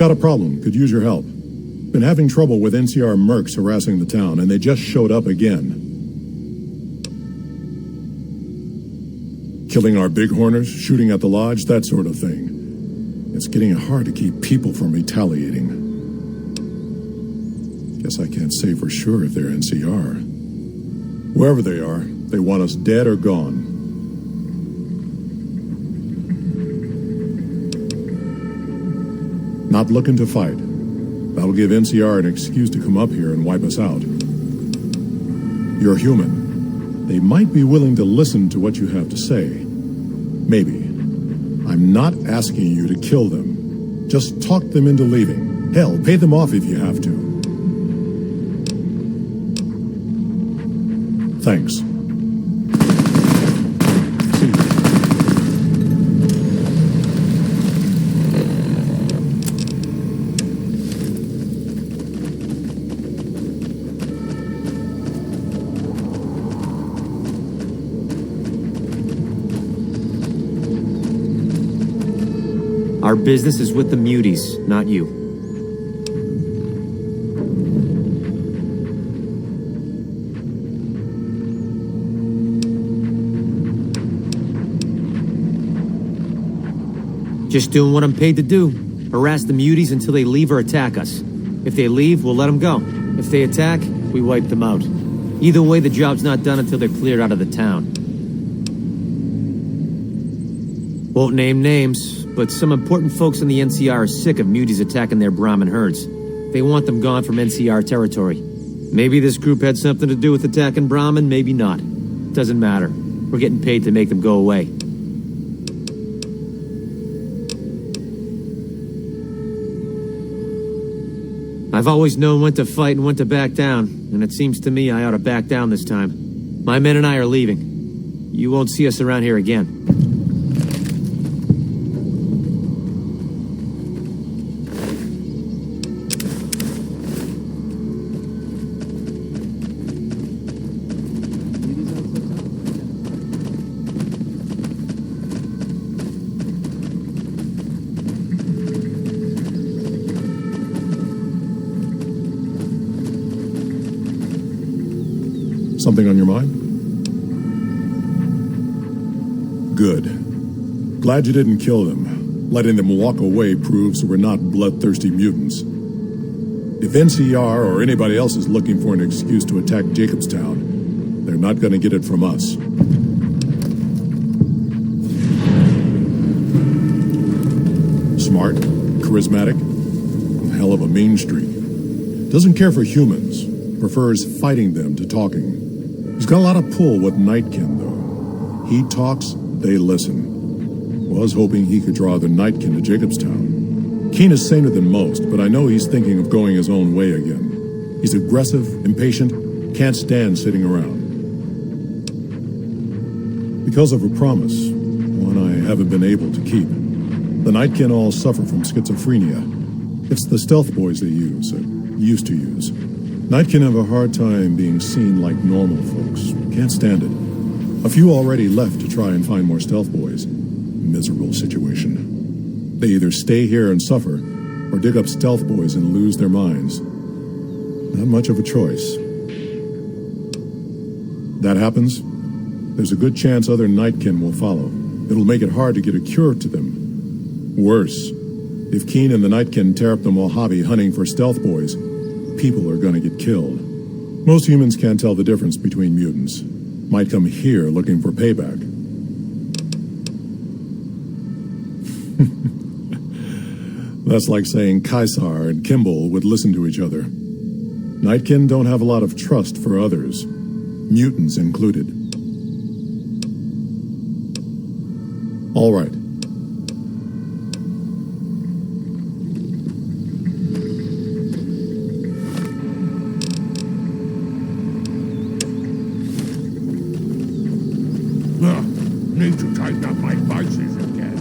Got a problem, could use your help. Been having trouble with NCR mercs harassing the town, and they just showed up again. Killing our bighorners, shooting at the lodge, that sort of thing. It's getting hard to keep people from retaliating. Guess I can't say for sure if they're NCR. Wherever they are, they want us dead or gone. Not looking to fight. That'll give NCR an excuse to come up here and wipe us out. You're human. They might be willing to listen to what you have to say. Maybe. I'm not asking you to kill them. Just talk them into leaving. Hell, pay them off if you have to. Thanks. See you. Our business is with the muties, not you. Just doing what I'm paid to do. Harass the muties until they leave or attack us. If they leave, we'll let them go. If they attack, we wipe them out. Either way, the job's not done until they're cleared out of the town. Won't name names, but some important folks in the NCR are sick of muties attacking their Brahmin herds. They want them gone from NCR territory. Maybe this group had something to do with attacking Brahmin, maybe not. Doesn't matter. We're getting paid to make them go away. I've always known when to fight and when to back down, and it seems to me I ought to back down this time. My men and I are leaving. You won't see us around here again. Something on your mind? Good. Glad you didn't kill them. Letting them walk away proves we're not bloodthirsty mutants. If NCR or anybody else is looking for an excuse to attack Jacobstown, they're not going to get it from us. Smart, charismatic, hell of a mean streak. Doesn't care for humans, prefers fighting them to talking. He's got a lot of pull with Nightkin, though. He talks, they listen. Was hoping he could draw the Nightkin to Jacobstown. Keen is saner than most, but I know he's thinking of going his own way again. He's aggressive, impatient, can't stand sitting around. Because of a promise, one I haven't been able to keep. The Nightkin all suffer from schizophrenia. It's the stealth boys they use, or used to use. Nightkin have a hard time being seen like normal folks. Can't stand it. A few already left to try and find more stealth boys. Miserable situation. They either stay here and suffer, or dig up stealth boys and lose their minds. Not much of a choice. That happens, there's a good chance other Nightkin will follow. It'll make it hard to get a cure to them. Worse, if Keen and the Nightkin tear up the Mojave hunting for stealth boys, people are gonna get killed. Most humans can't tell the difference between mutants. Might come here looking for payback. That's like saying Caesar and Kimball would listen to each other. Nightkin don't have a lot of trust for others, mutants included. All right. Need to tighten up my vices again.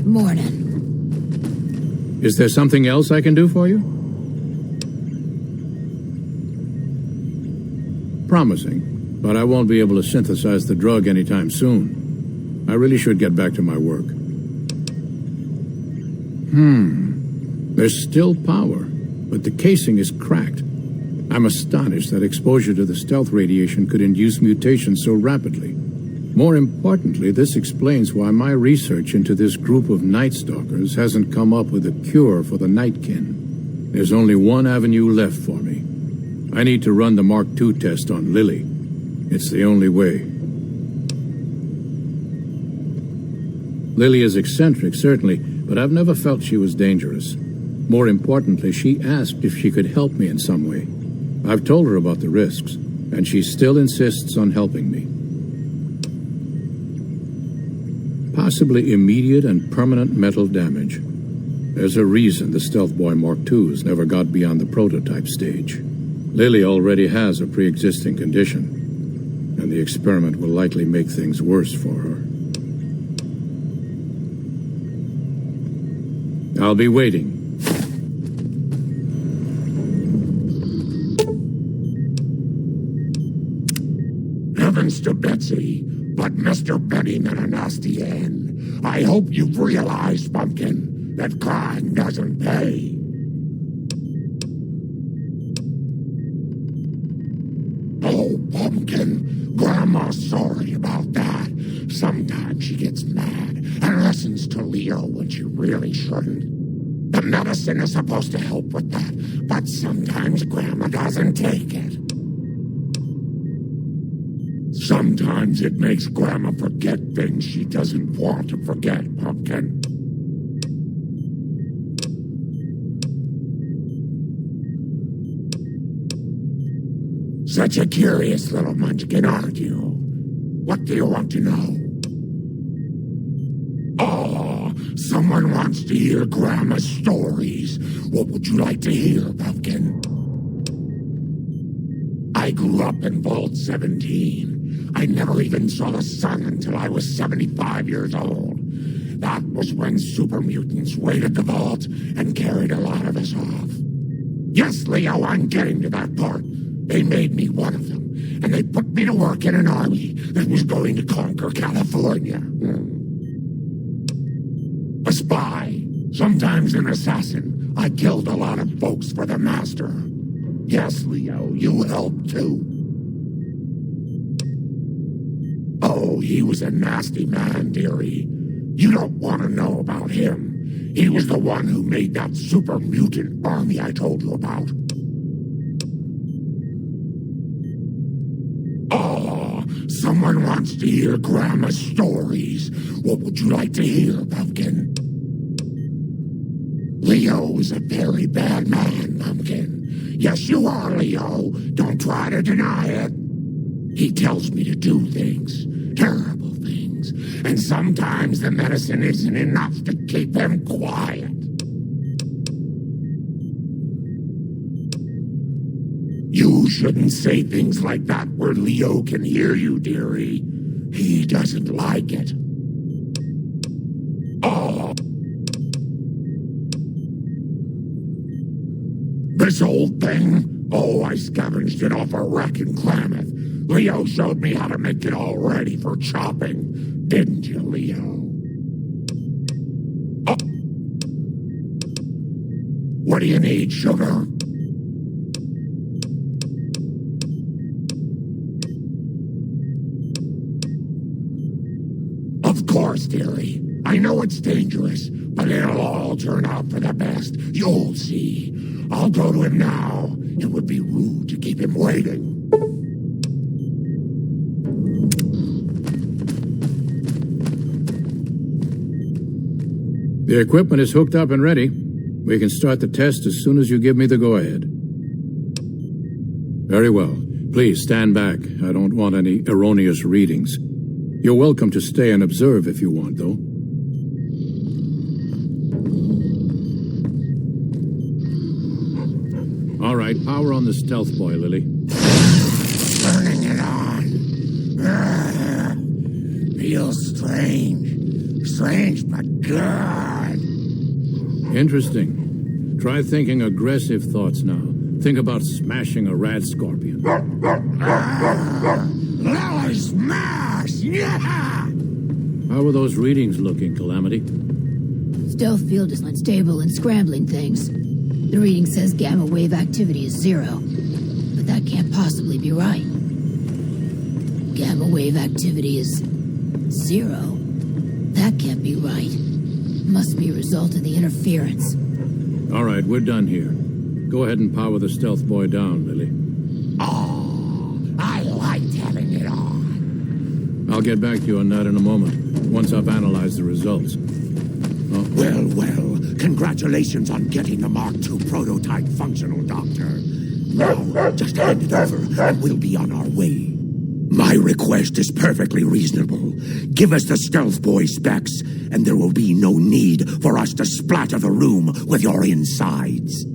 Morning. Is there something else I can do for you? Promising, but I won't be able to synthesize the drug anytime soon. I really should get back to my work. There's still power, but the casing is cracked. I'm astonished that exposure to the stealth radiation could induce mutations so rapidly. More importantly, this explains why my research into this group of Night Stalkers hasn't come up with a cure for the Nightkin. There's only one avenue left for me. I need to run the Mark II test on Lily. It's the only way. Lily is eccentric, certainly, but I've never felt she was dangerous. More importantly, she asked if she could help me in some way. I've told her about the risks, and she still insists on helping me. Possibly immediate and permanent mental damage. There's a reason the Stealth Boy Mark IIs never got beyond the prototype stage. Lily already has a pre-existing condition, and the experiment will likely make things worse for her. I'll be waiting. Heavens to Betsy, but Mr. Benny Menanastian, I hope you've realized, Pumpkin, that crime doesn't pay. Oh, Pumpkin, Grandma's sorry about that. Sometimes she gets mad and listens to Leo when she really shouldn't. The medicine is supposed to help with that, but sometimes Grandma doesn't take it. Sometimes it makes Grandma forget things she doesn't want to forget, Pumpkin. Such a curious little munchkin, aren't you? What do you want to know? Oh, someone wants to hear Grandma's stories. What would you like to hear, Pumpkin? I grew up in Vault 17. I never even saw the sun until I was 75 years old. That was when super mutants raided the vault and carried a lot of us off. Yes, Leo, I'm getting to that part. They made me one of them, and they put me to work in an army that was going to conquer California. A spy, sometimes an assassin. I killed a lot of folks for the Master. Yes, Leo, you helped too. Oh, he was a nasty man, dearie. You don't want to know about him. He was the one who made that super mutant army I told you about. Oh, someone wants to hear Grandma's stories. What would you like to hear, Pumpkin? Leo is a very bad man, Pumpkin. Yes, you are, Leo. Don't try to deny it. He tells me to do things, terrible things, and sometimes the medicine isn't enough to keep him quiet. You shouldn't say things like that where Leo can hear you, dearie. He doesn't like it. Oh. This old thing? Oh, I scavenged it off a wreck in Klamath. Leo showed me how to make it all ready for chopping. Didn't you, Leo? Oh. What do you need, sugar? Of course, dearie. I know it's dangerous, but it'll all turn out for the best. You'll see. I'll go to him now. It would be rude to keep him waiting. The equipment is hooked up and ready. We can start the test as soon as you give me the go-ahead. Very well. Please stand back. I don't want any erroneous readings. You're welcome to stay and observe if you want, though. All right, power on the stealth boy, Lily. Turning it on. Feels strange. Strange, but good. Interesting. Try thinking aggressive thoughts now. Think about smashing a rad scorpion. Lily smash! Yeah! How are those readings looking, Calamity? Stealth field is unstable and scrambling things. The reading says gamma wave activity is 0. But that can't possibly be right. Gamma wave activity is 0? That can't be right. Must be a result of the interference. All right, we're done here. Go ahead and power the stealth boy down, Lily. Oh, I liked having it on. I'll get back to you on that in a moment, once I've analyzed the results. Oh. Well, congratulations on getting the Mark II prototype functional, Doctor. Now, just hand it over, and we'll be on our way. My request is perfectly reasonable. Give us the stealth boy specs, and there will be no need for us to splatter the room with your insides.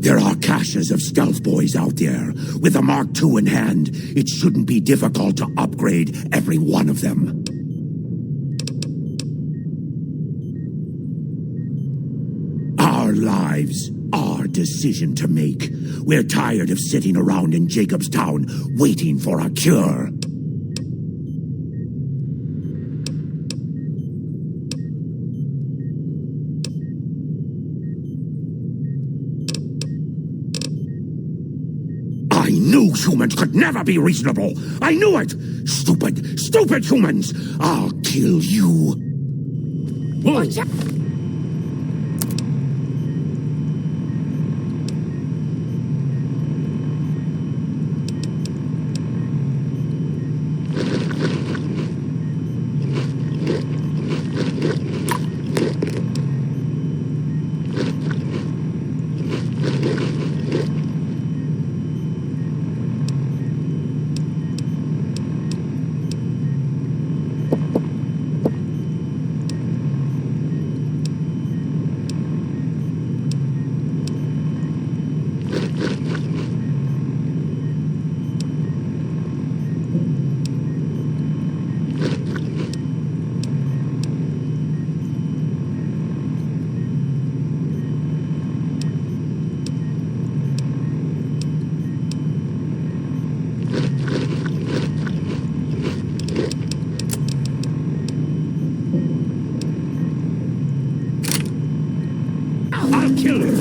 There are caches of stealth boys out there. With a Mark II in hand, it shouldn't be difficult to upgrade every one of them. Our lives, our decision to make. We're tired of sitting around in Jacobstown waiting for a cure. I knew humans could never be reasonable. I knew it. Stupid, stupid humans. I'll kill you. Watch out! I'll kill him.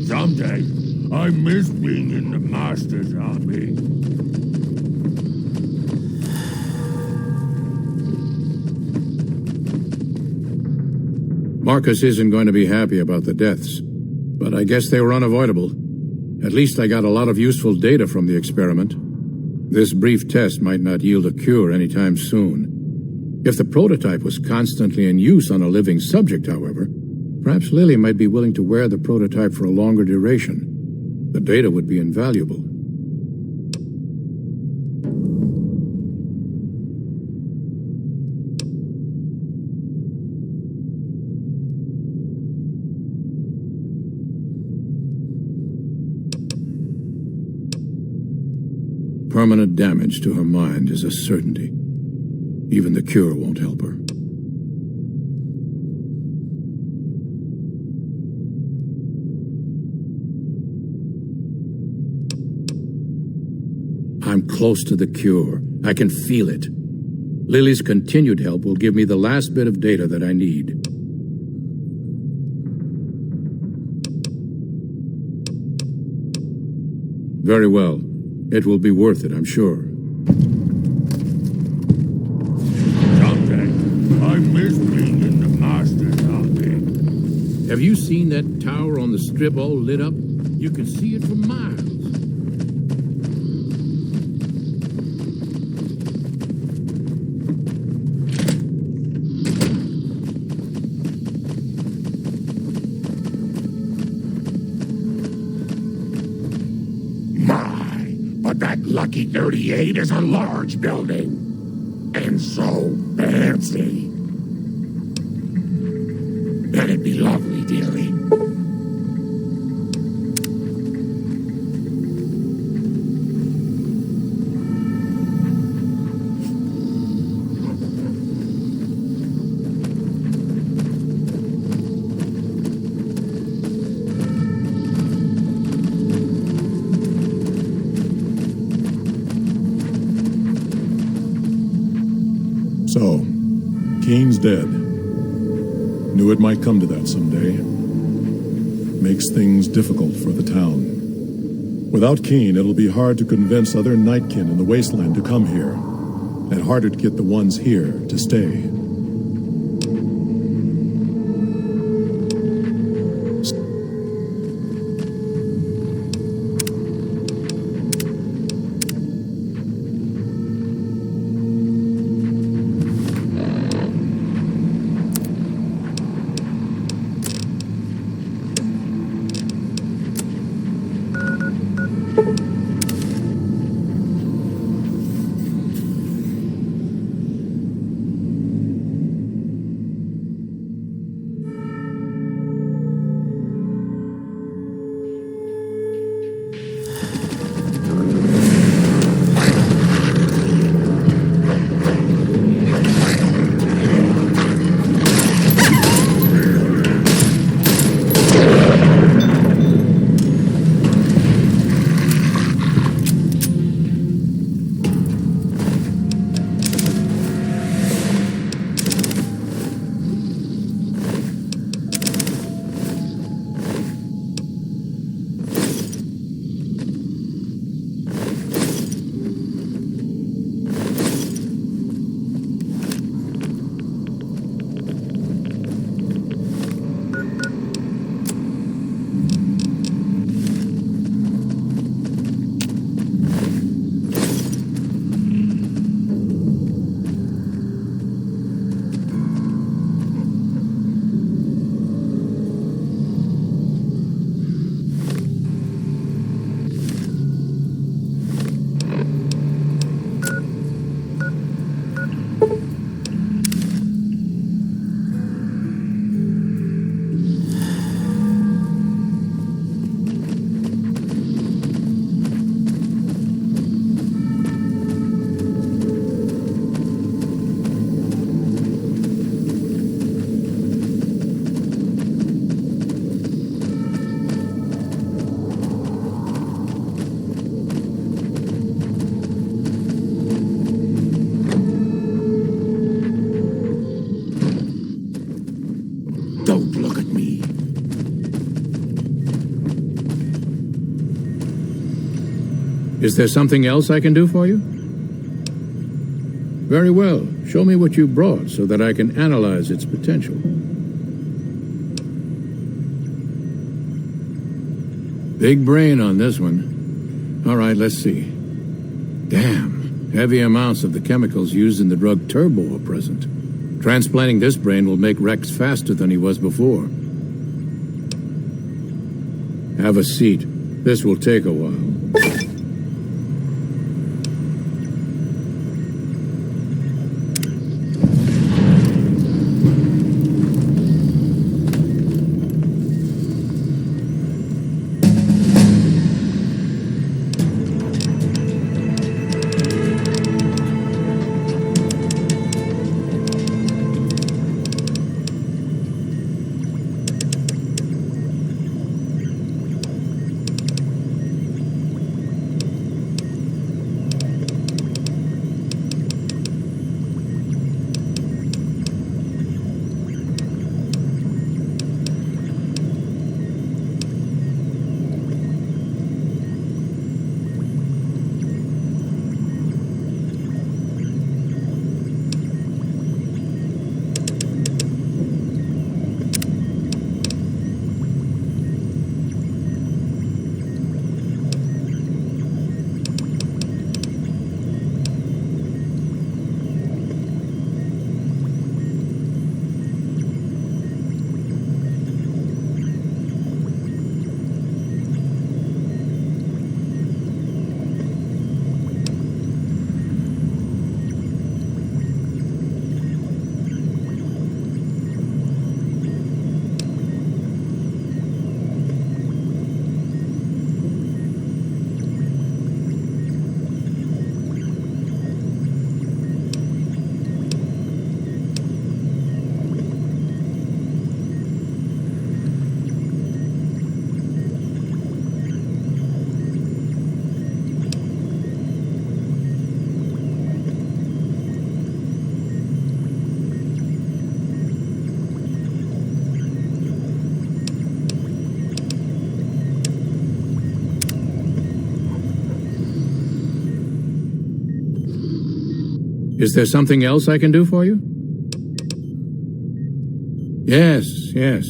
Someday, I miss being in the Master's army. Marcus isn't going to be happy about the deaths, but I guess they were unavoidable. At least I got a lot of useful data from the experiment. This brief test might not yield a cure anytime soon. If the prototype was constantly in use on a living subject, however, perhaps Lily might be willing to wear the prototype for a longer duration. The data would be invaluable. Permanent damage to her mind is a certainty. Even the cure won't help her. I'm close to the cure. I can feel it. Lily's continued help will give me the last bit of data that I need. Very well. It will be worth it, I'm sure. Someday, I miss being in the Master's army. Have you seen that tower on the strip all lit up? You can see it for miles. But that Lucky 38 is a large building. And so fancy. That'd be lovely, dearie. So, Keen's dead. Knew it might come to that someday. Makes things difficult for the town. Without Keen, it'll be hard to convince other Nightkin in the Wasteland to come here, and harder to get the ones here to stay. Is there something else I can do for you? Very well. Show me what you brought so that I can analyze its potential. Big brain on this one. All right, let's see. Damn. Heavy amounts of the chemicals used in the drug Turbo are present. Transplanting this brain will make Rex faster than he was before. Have a seat. This will take a while. Is there something else I can do for you? Yes, yes.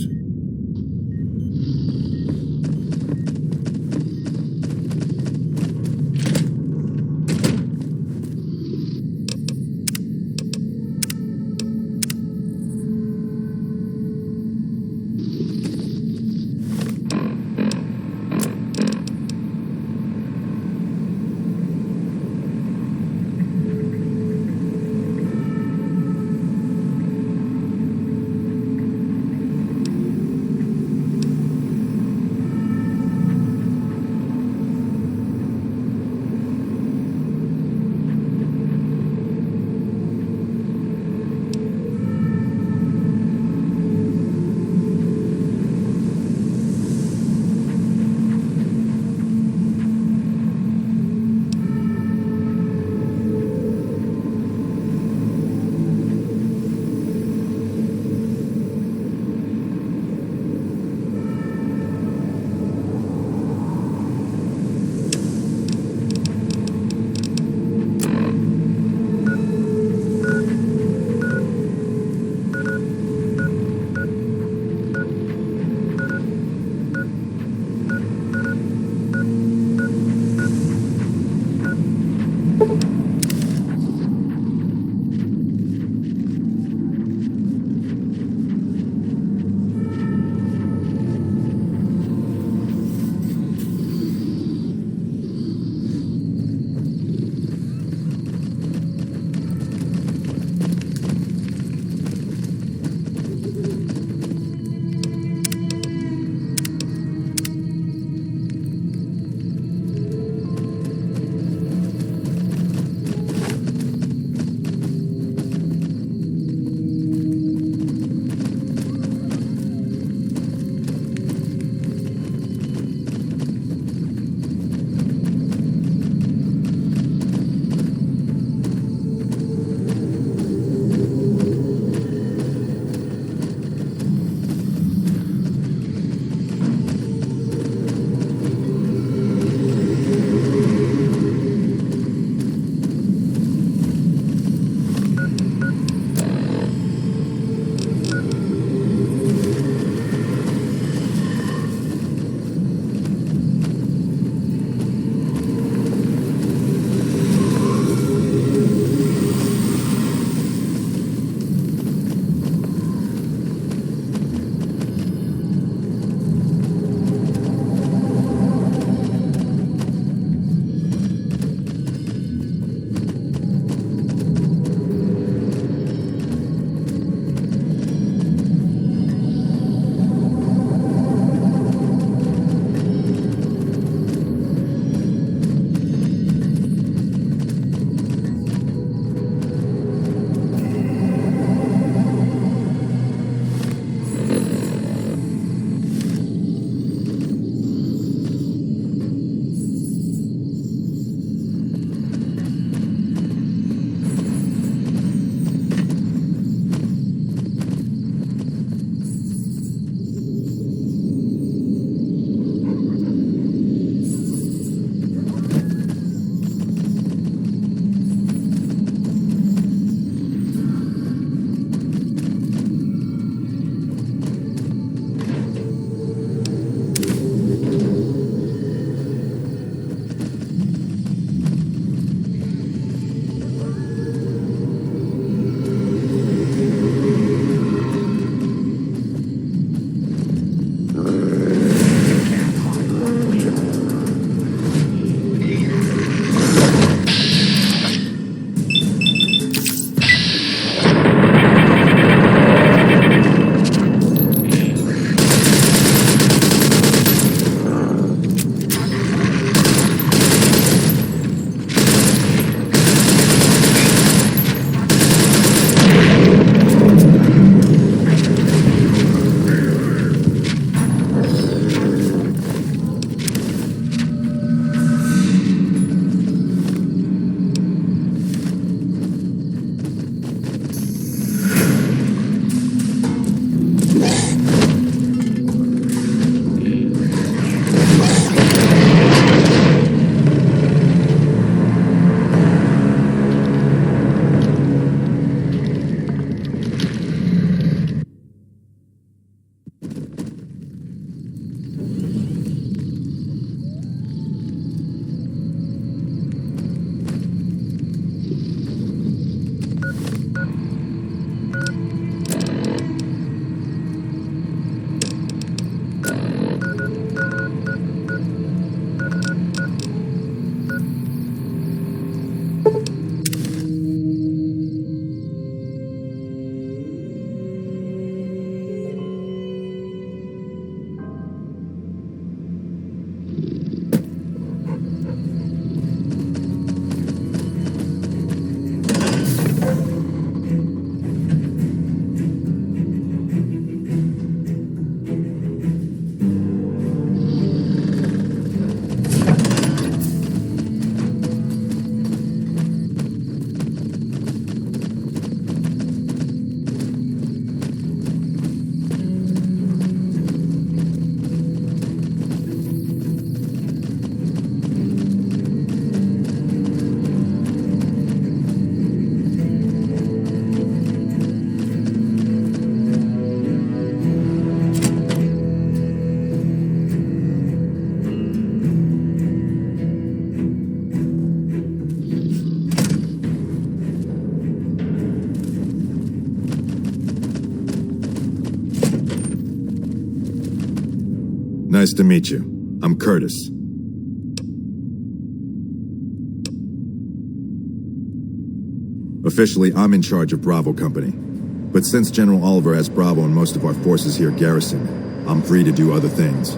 Nice to meet you. I'm Curtis. Officially, I'm in charge of Bravo Company. But since General Oliver has Bravo and most of our forces here garrisoned, I'm free to do other things.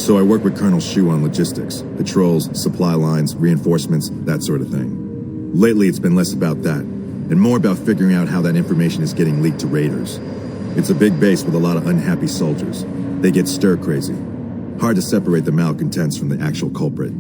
So I work with Colonel Shu on logistics, patrols, supply lines, reinforcements, that sort of thing. Lately, it's been less about that, and more about figuring out how that information is getting leaked to raiders. It's a big base with a lot of unhappy soldiers. They get stir-crazy. Hard to separate the malcontents from the actual culprit.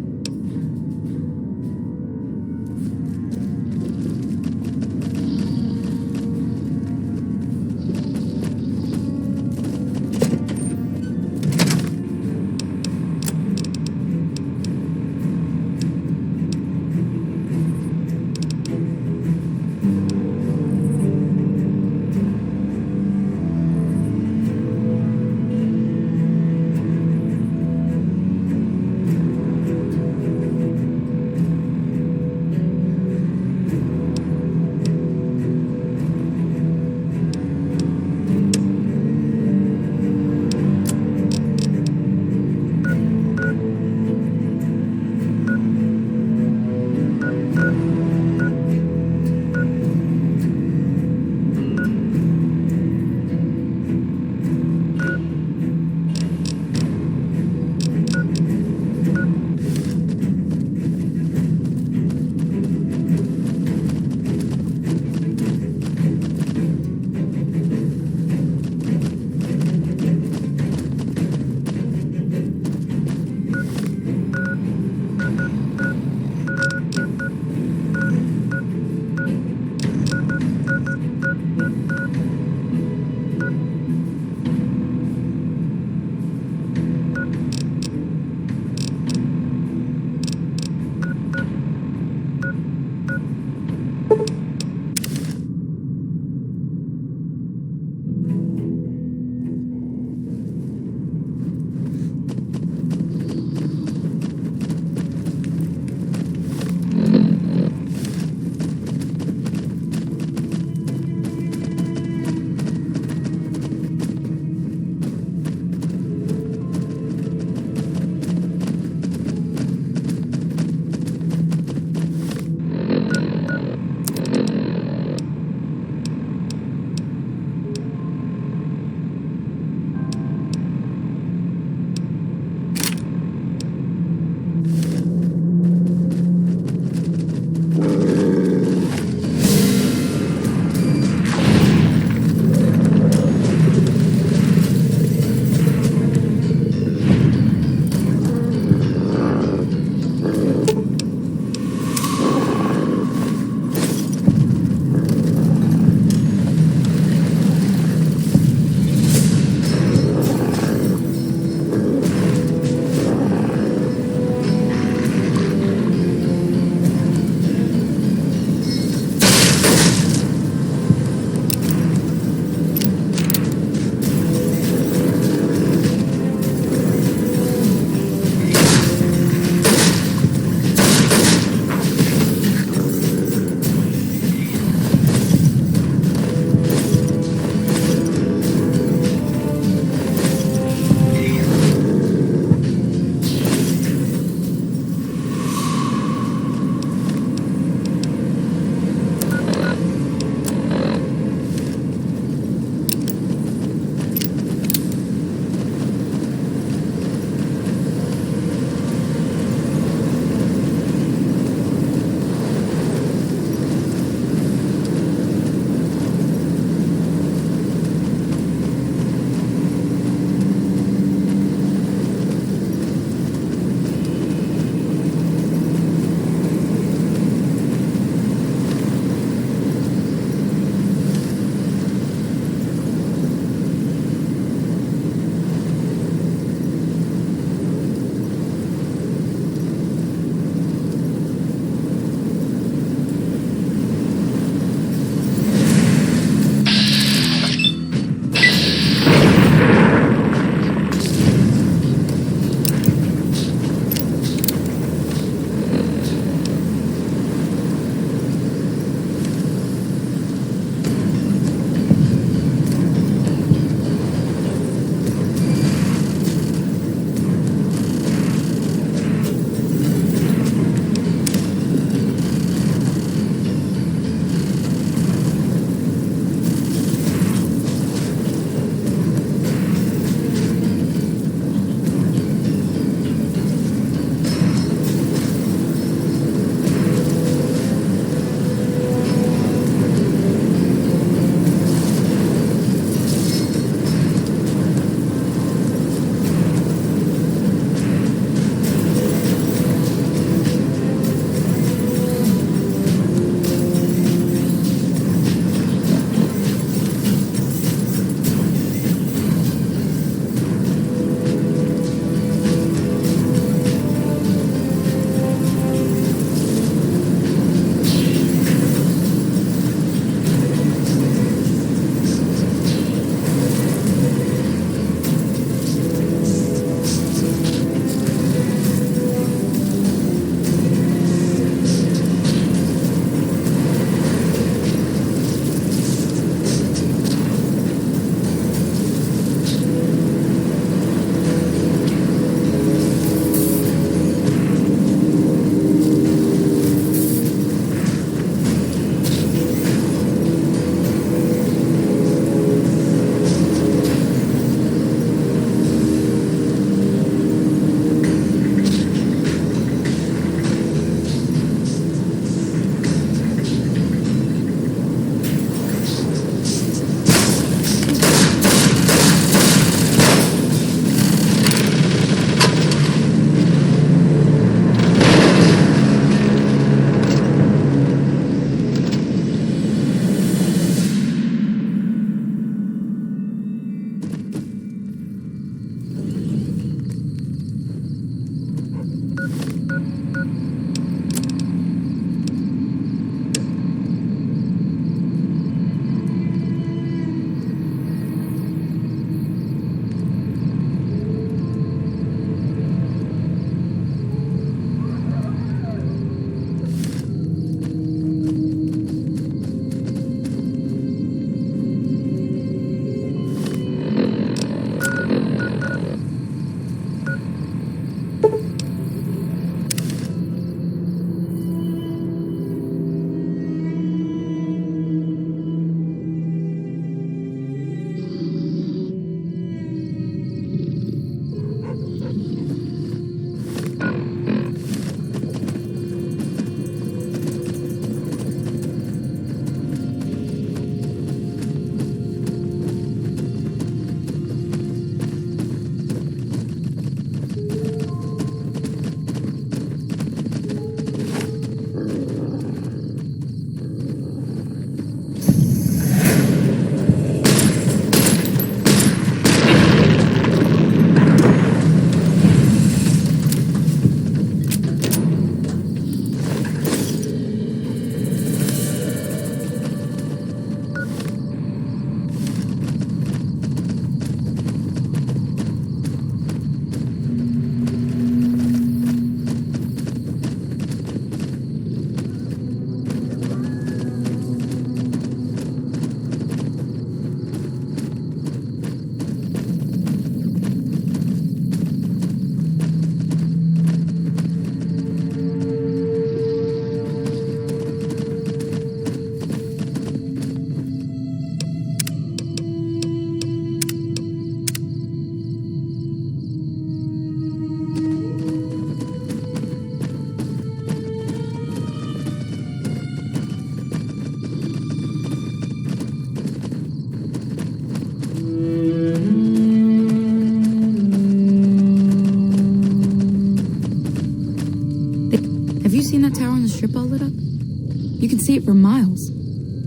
seen that tower on the strip all lit up? You can see it for miles.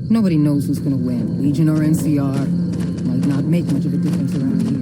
Nobody knows who's gonna win, Legion or NCR. Might not make much of a difference around here.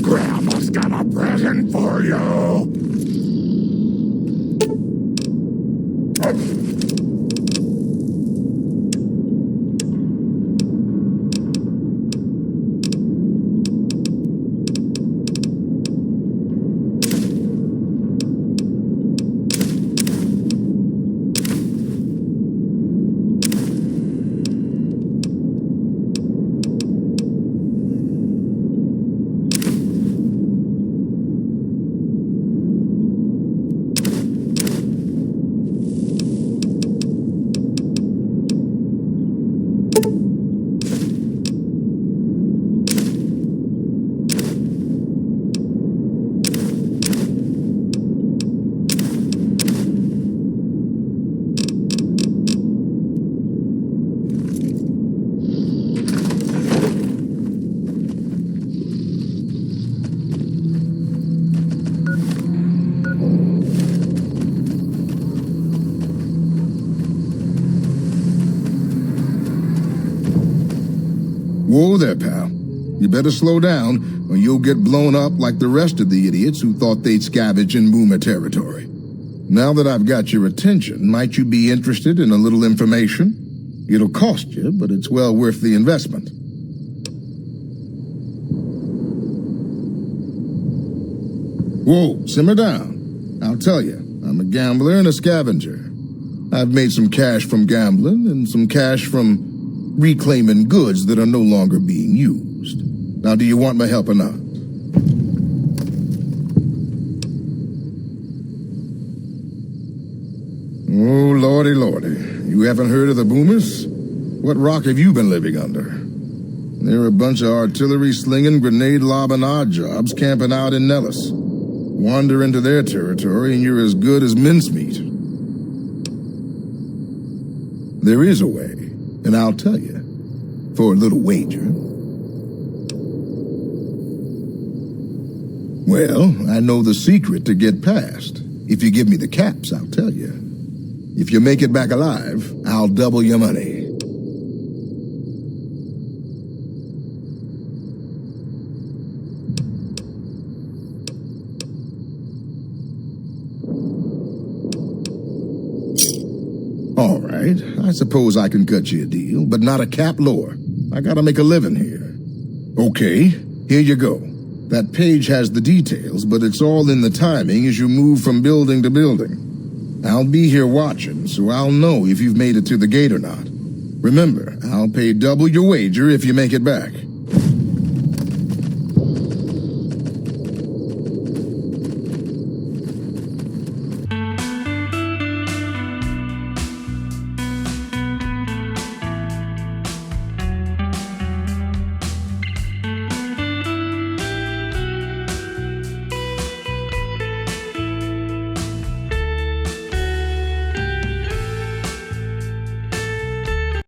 Grandma's got a present for you. Whoa there, pal. You better slow down, or you'll get blown up like the rest of the idiots who thought they'd scavenge in Boomer territory. Now that I've got your attention, might you be interested in a little information? It'll cost you, but it's well worth the investment. Whoa, simmer down. I'll tell you, I'm a gambler and a scavenger. I've made some cash from gambling and some cash from reclaiming goods that are no longer being used. Now, do you want my help or not? Oh, lordy, lordy. You haven't heard of the Boomers? What rock have you been living under? They're a bunch of artillery-slinging, grenade-lobbing odd jobs camping out in Nellis. Wander into their territory and you're as good as mincemeat. There is a way. And I'll tell you, for a little wager. Well, I know the secret to get past. If you give me the caps, I'll tell you. If you make it back alive, I'll double your money. All right, I suppose I can cut you a deal, but not a cap lower. I gotta make a living here. Okay, here you go. That page has the details, but it's all in the timing as you move from building to building. I'll be here watching, so I'll know if you've made it to the gate or not. Remember, I'll pay double your wager if you make it back.